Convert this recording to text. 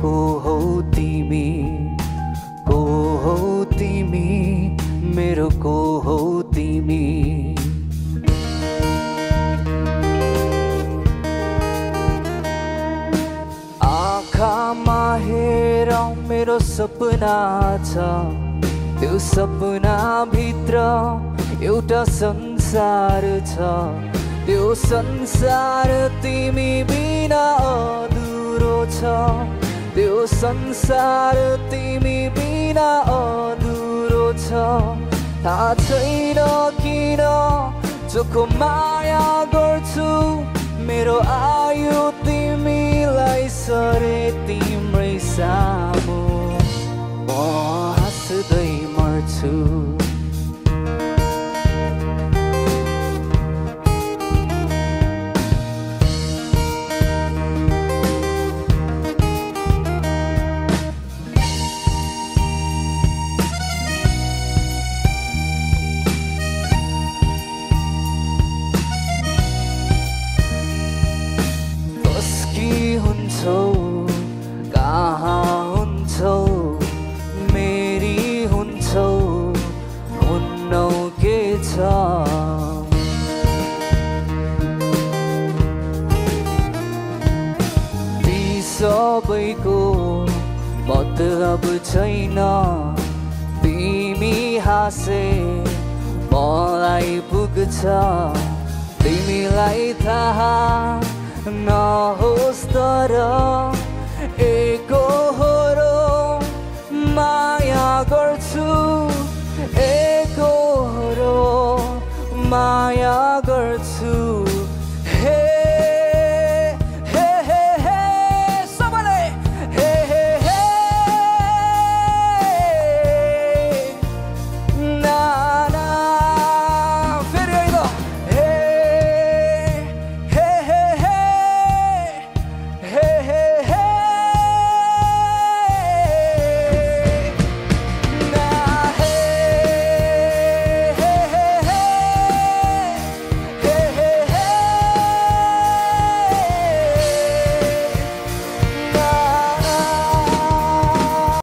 को हौ तिमी, को हौ तिमी, मेरो को हौ तिमी। आँखामा हेर मेरो सपना छ, त्यो सपना भित्र एउटा संसार छ, त्यो संसार तिमी बिना अधुरो छ, त्यो संसार तिमी बिना अधुरो छ। थाहा छैन किन चोखो माया गर्छु, मेरो आयु तिमीलाई सरे तिम्रै सामु म हाँस्दै मर्छु। कहाँ हुन्छौ मेरी हुन्छौ हुन्नौ के छ। ती सबैको मतलब छैन, तिमी हाँसे मलाई पुग्छ। तिमीलाई थाहा नहोस् तर एको हो